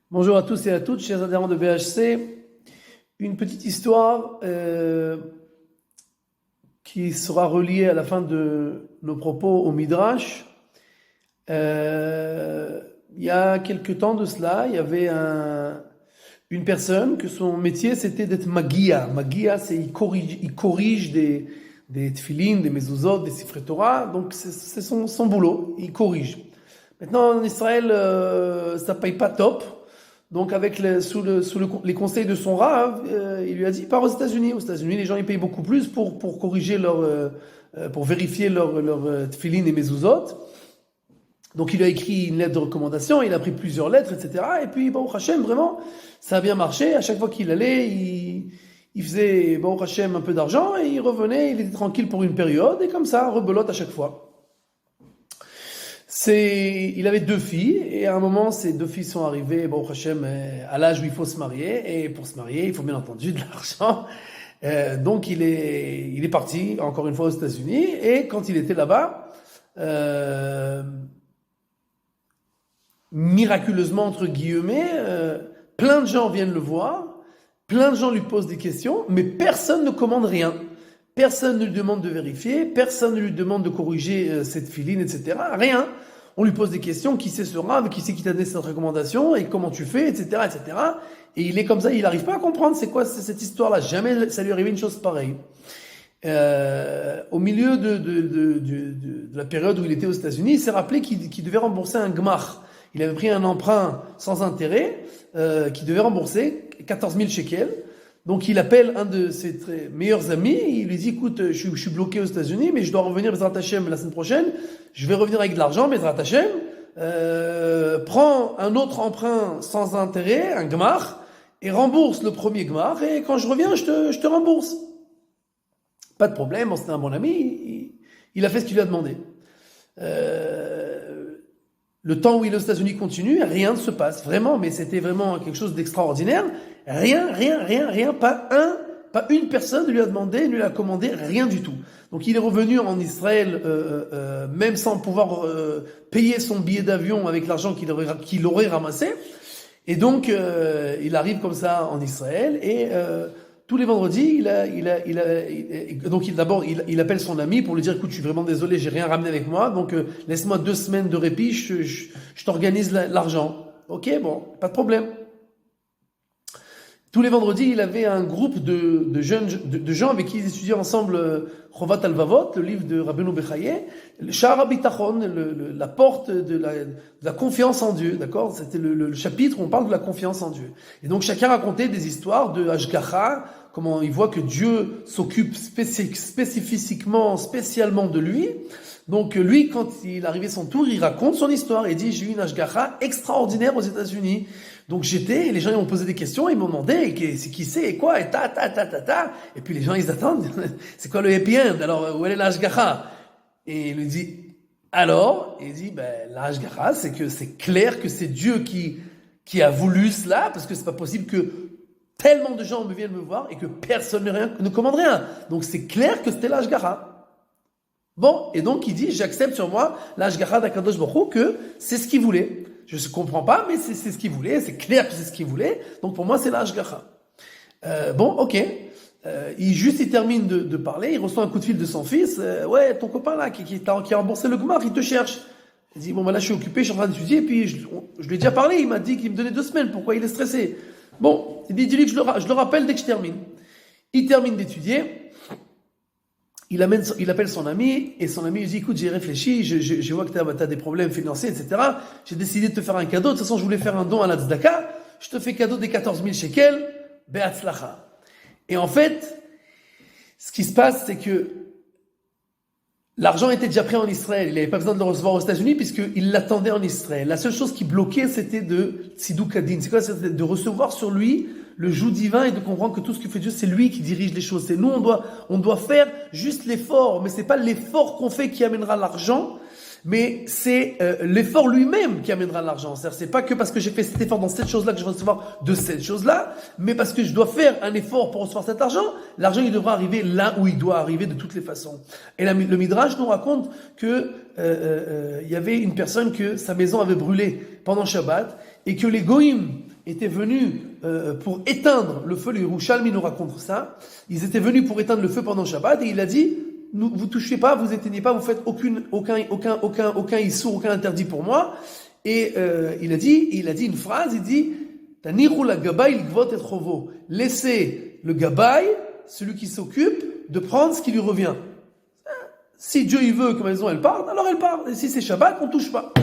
Bonjour à tous et à toutes, chers adhérents de BHC. Une petite histoire qui sera reliée à la fin de nos propos au Midrash. Il y a quelque temps de cela, il y avait une personne que son métier c'était d'être magia. Magia, c'est il corrige des tefilines, des mezuzot, des sifrei Torah. Donc c'est son boulot, il corrige. Maintenant en Israël, ça paye pas top. Donc, sous les conseils de son Rav, il lui a dit pars aux États-Unis. Aux États-Unis, les gens ils payent beaucoup plus pour corriger pour vérifier leur tefillin et mezuzot. Donc, il lui a écrit une lettre de recommandation. Il a pris plusieurs lettres, etc. Et puis, Baruch Hashem, vraiment, ça a bien marché. À chaque fois qu'il allait, il faisait Baruch Hashem un peu d'argent et il revenait. Il était tranquille pour une période et comme ça, rebelote à chaque fois. Il avait deux filles, et à un moment, ces deux filles sont arrivées, Baruch Hashem, à l'âge où il faut se marier, et pour se marier, il faut bien entendu de l'argent. Donc, il est parti, encore une fois, aux États-Unis, et quand il était là-bas, miraculeusement, entre guillemets, plein de gens viennent le voir, plein de gens lui posent des questions, mais personne ne commande rien. Personne ne lui demande de vérifier, personne ne lui demande de corriger cette filine, etc. Rien. On lui pose des questions, qui c'est ce Rav, qui c'est qui t'a donné cette recommandation, et comment tu fais, etc., etc. Et il est comme ça, il n'arrive pas à comprendre c'est quoi cette histoire-là. Jamais ça lui arrivait une chose pareille. Au milieu de la période où il était aux États-Unis, il s'est rappelé qu'il devait rembourser un gmach. Il avait pris un emprunt sans intérêt, qu'il devait rembourser 14 000 shekels. Donc il appelle un de ses meilleurs amis, il lui dit écoute, je suis bloqué aux États-Unis, mais je dois revenir Bezrat Hashem la semaine prochaine, je vais revenir avec de l'argent, Bezrat Hashem, prends un autre emprunt sans intérêt, un gmach, et rembourse le premier gmach, et quand je reviens, je te rembourse. Pas de problème, c'était un bon ami, il a fait ce qu'il lui a demandé. Le temps où il est aux États-Unis continue, rien ne se passe, vraiment, mais c'était vraiment quelque chose d'extraordinaire. Rien, pas une personne ne lui a demandé, ne lui a commandé, rien du tout. Donc il est revenu en Israël, même sans pouvoir payer son billet d'avion avec l'argent qu'il aurait ramassé. Et donc il arrive comme ça en Israël et tous les vendredis, il appelle son ami pour lui dire écoute, je suis vraiment désolé, j'ai rien ramené avec moi, donc laisse-moi 2 semaines de répit, je t'organise l'argent. Ok, bon, pas de problème. Tous les vendredis, il avait un groupe de gens avec qui ils étudiaient ensemble Chovat Alvavot, le livre de Rabbeinu Bechaye, le Sha'ar HaBitachon, la porte de la confiance en Dieu, d'accord? C'était le chapitre où on parle de la confiance en Dieu. Et donc chacun racontait des histoires de Hashgacha, comment il voit que Dieu s'occupe spécialement de lui. Donc lui, quand il arrivait son tour, il raconte son histoire et dit j'ai eu une Hashgacha extraordinaire aux États-Unis. Donc et les gens ils m'ont posé des questions, ils m'ont demandé c'est qui c'est et quoi et ta. Et puis les gens ils attendent, c'est quoi le happy end? Alors où est l'Hashgacha? Et il lui dit alors, il dit l'Hashgacha c'est que c'est clair que c'est Dieu qui a voulu cela parce que c'est pas possible que tellement de gens me viennent me voir et que personne ne commande rien. Donc c'est clair que c'était l'Hashgacha. Bon, et donc il dit, j'accepte sur moi l'Hashgacha d'Akadosh Baruch Hu que c'est ce qu'il voulait. Je ne comprends pas, mais c'est ce qu'il voulait, c'est clair que c'est ce qu'il voulait, donc pour moi c'est l'Hashgacha. Bon, ok. Il termine de parler, il reçoit un coup de fil de son fils, ouais, ton copain là, qui a remboursé le gmar, il te cherche. Il dit, bon là je suis occupé, je suis en train d'étudier, puis je lui ai déjà parlé, il m'a dit qu'il me donnait 2 semaines, pourquoi il est stressé? Bon, il dit, dis-lui que je le rappelle dès que je termine. Il termine d'étudier. Il appelle son ami, et son ami lui dit, écoute, j'ai réfléchi, je vois que t'as des problèmes financiers, etc. J'ai décidé de te faire un cadeau. De toute façon, je voulais faire un don à la tzedaka. Je te fais cadeau des 14 000 shekels. Be'atzlacha. Et en fait, ce qui se passe, c'est que l'argent était déjà prêt en Israël. Il n'avait pas besoin de le recevoir aux États-Unis puisqu'il l'attendait en Israël. La seule chose qui bloquait, c'était de tziduk hadin. C'est quoi? C'était de recevoir sur lui le joug divin et de comprendre que tout ce que fait Dieu, c'est lui qui dirige les choses. C'est nous, on doit faire juste l'effort, mais c'est pas l'effort qu'on fait qui amènera l'argent, mais c'est l'effort lui-même qui amènera l'argent. C'est pas que parce que j'ai fait cet effort dans cette chose-là que je vais recevoir de cette chose-là, mais parce que je dois faire un effort pour recevoir cet argent, l'argent il devra arriver là où il doit arriver de toutes les façons. Et le Midrash nous raconte que il y avait une personne que sa maison avait brûlé pendant Shabbat et que les goïms étaient venus pour éteindre le feu, le Yerushalmi nous raconte ça, ils étaient venus pour éteindre le feu pendant Shabbat, et il a dit, vous touchez pas, vous éteignez pas, vous faites aucun issour, aucun interdit pour moi. Et il a dit une phrase, il dit, Taniru la gabay l'gvot et chovo. Laissez le gabay, celui qui s'occupe, de prendre ce qui lui revient. Si Dieu il veut que ma maison elle parte, alors elle part. Et si c'est Shabbat, on touche pas.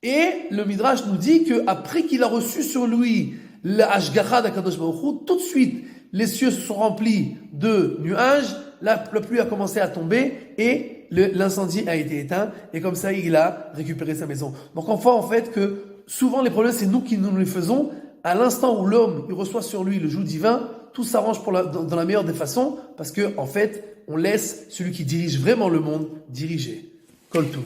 Et le Midrash nous dit que après qu'il a reçu sur lui la Hashgacha d'Akadosh Baruch Hu, tout de suite les cieux se sont remplis de nuages, la pluie a commencé à tomber et l'incendie a été éteint. Et comme ça, il a récupéré sa maison. Donc on voit en fait que souvent les problèmes c'est nous qui nous les faisons. À l'instant où l'homme il reçoit sur lui le joug divin, tout s'arrange dans la meilleure des façons parce que en fait on laisse celui qui dirige vraiment le monde diriger. Kol Tuv.